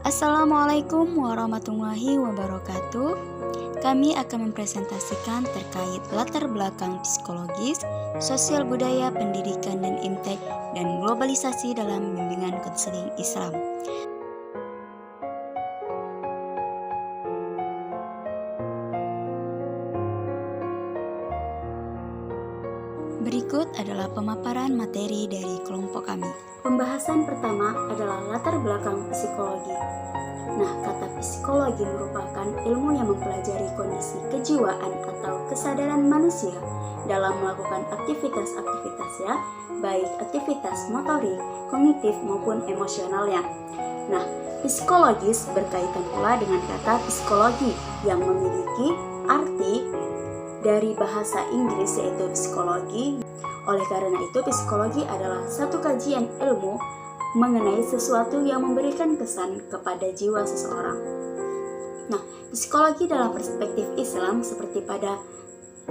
Assalamualaikum warahmatullahi wabarakatuh. Kami akan mempresentasikan terkait latar belakang psikologis, sosial budaya, pendidikan dan impact dan globalisasi dalam bimbingan konseling Islam. Berikut adalah pemaparan materi dari kelompok kami. Pembahasan pertama adalah latar belakang psikologi. Nah, kata psikologi merupakan ilmu yang mempelajari kondisi kejiwaan atau kesadaran manusia dalam melakukan aktivitas-aktivitasnya, baik aktivitas motorik, kognitif maupun emosionalnya. Nah, psikologis berkaitan pula dengan kata psikologi yang memiliki arti dari bahasa Inggris yaitu psikologi. Oleh karena itu, psikologi adalah satu kajian ilmu mengenai sesuatu yang memberikan kesan kepada jiwa seseorang. Nah, psikologi dalam perspektif Islam seperti pada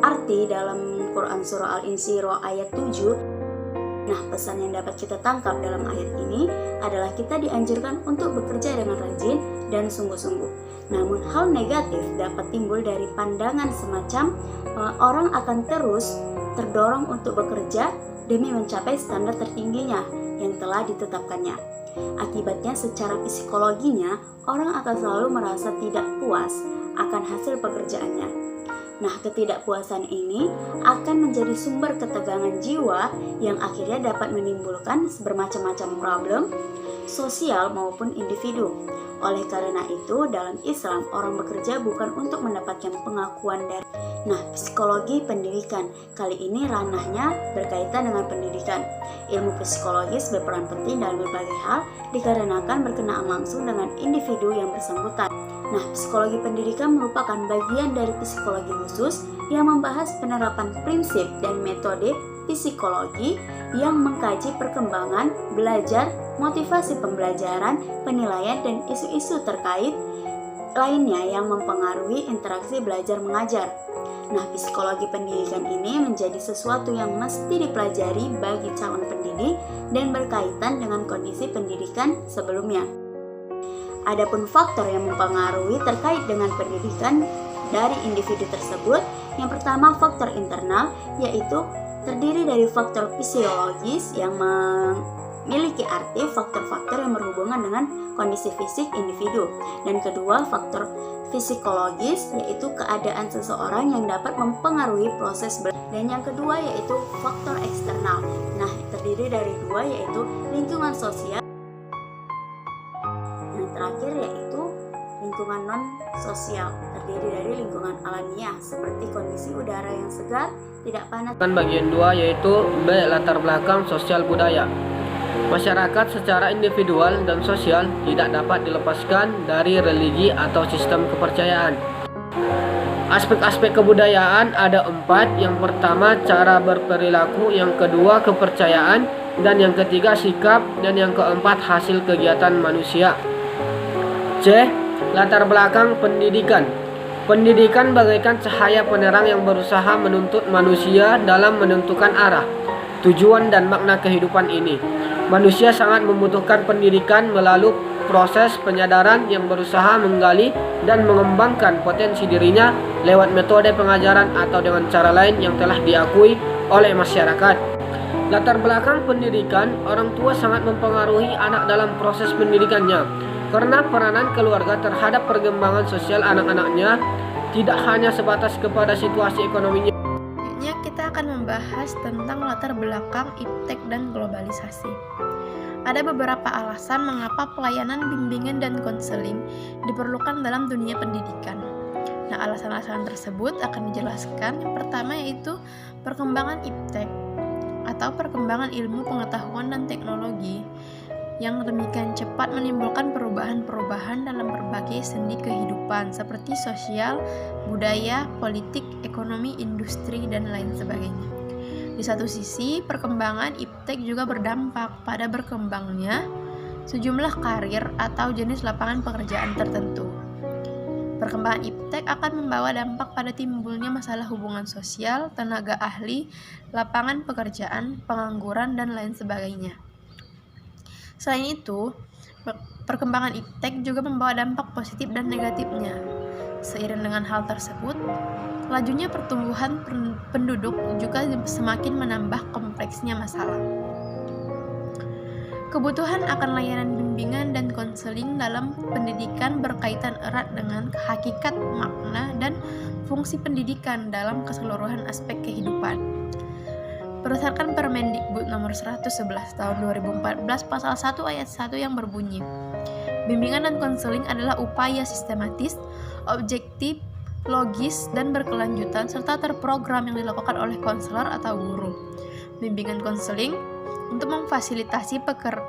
arti dalam Quran Surah Al-Insyirah ayat 7. Nah, pesan yang dapat kita tangkap dalam ayat ini adalah kita dianjurkan untuk bekerja dengan rajin dan sungguh-sungguh. Namun hal negatif dapat timbul dari pandangan semacam orang akan terus terdorong untuk bekerja demi mencapai standar tertingginya yang telah ditetapkannya. Akibatnya secara psikologinya orang akan selalu merasa tidak puas akan hasil pekerjaannya. Nah, ketidakpuasan ini akan menjadi sumber ketegangan jiwa yang akhirnya dapat menimbulkan bermacam-macam problem sosial maupun individu. Oleh karena itu, dalam Islam, orang bekerja bukan untuk mendapatkan pengakuan dari. Nah, psikologi pendidikan. Kali ini ranahnya berkaitan dengan pendidikan. Ilmu psikologis berperan penting dalam berbagai hal dikarenakan berkenaan langsung dengan individu yang bersangkutan. Nah, psikologi pendidikan merupakan bagian dari psikologi khusus yang membahas penerapan prinsip dan metode psikologi yang mengkaji perkembangan, belajar, motivasi pembelajaran, penilaian, dan isu-isu terkait lainnya yang mempengaruhi interaksi belajar mengajar. Nah, psikologi pendidikan ini menjadi sesuatu yang mesti dipelajari bagi calon pendidik dan berkaitan dengan kondisi pendidikan sebelumnya. Adapun faktor yang mempengaruhi terkait dengan pendidikan dari individu tersebut, yang pertama faktor internal, yaitu terdiri dari faktor fisiologis yang memiliki arti faktor-faktor yang berhubungan dengan kondisi fisik individu. Dan kedua, faktor psikologis, yaitu keadaan seseorang yang dapat mempengaruhi proses dan yang kedua yaitu faktor eksternal. Nah, terdiri dari dua, yaitu lingkungan sosial. Yang terakhir yaitu lingkungan non-sosial, terdiri dari lingkungan alamiah seperti kondisi udara yang segar, tidak panas. Bagian 2 yaitu B. Latar belakang sosial budaya. Masyarakat secara individual dan sosial tidak dapat dilepaskan dari religi atau sistem kepercayaan. Aspek-aspek kebudayaan ada 4. Yang pertama cara berperilaku, yang kedua kepercayaan, dan yang ketiga sikap, dan yang keempat hasil kegiatan manusia. C. Latar belakang pendidikan. Pendidikan bagaikan cahaya penerang yang berusaha menuntut manusia dalam menentukan arah, tujuan dan makna kehidupan ini. Manusia sangat membutuhkan pendidikan melalui proses penyadaran yang berusaha menggali dan mengembangkan potensi dirinya lewat metode pengajaran atau dengan cara lain yang telah diakui oleh masyarakat. Latar belakang pendidikan, orang tua sangat mempengaruhi anak dalam proses pendidikannya. Karena peranan keluarga terhadap perkembangan sosial anak-anaknya tidak hanya sebatas kepada situasi ekonominya. Selanjutnya kita akan membahas tentang latar belakang iptek dan globalisasi. Ada beberapa alasan mengapa pelayanan bimbingan dan konseling diperlukan dalam dunia pendidikan. Nah, alasan-alasan tersebut akan dijelaskan. Yang pertama yaitu perkembangan iptek atau perkembangan ilmu pengetahuan dan teknologi yang demikian cepat menimbulkan perubahan-perubahan dalam berbagai sendi kehidupan seperti sosial, budaya, politik, ekonomi, industri, dan lain sebagainya. Di satu sisi, perkembangan iptek juga berdampak pada berkembangnya sejumlah karir atau jenis lapangan pekerjaan tertentu. Perkembangan iptek akan membawa dampak pada timbulnya masalah hubungan sosial, tenaga ahli, lapangan pekerjaan, pengangguran, dan lain sebagainya. Selain itu, Perkembangan iptek juga membawa dampak positif dan negatifnya. Seiring dengan hal tersebut, lajunya pertumbuhan penduduk juga semakin menambah kompleksnya masalah. Kebutuhan akan layanan bimbingan dan konseling dalam pendidikan berkaitan erat dengan hakikat, makna, dan fungsi pendidikan dalam keseluruhan aspek kehidupan. Berdasarkan Permendikbud nomor 111 tahun 2014 pasal 1 ayat 1 yang berbunyi, bimbingan dan konseling adalah upaya sistematis, objektif, logis, dan berkelanjutan serta terprogram yang dilakukan oleh konselor atau guru. Bimbingan konseling untuk memfasilitasi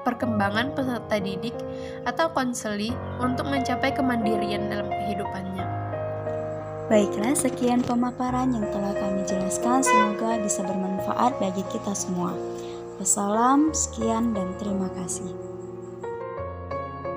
perkembangan peserta didik atau konseli untuk mencapai kemandirian dalam kehidupannya. Baiklah, sekian pemaparan yang telah kami jelaskan. Semoga bisa bermanfaat bagi kita semua. Wassalam, sekian dan terima kasih.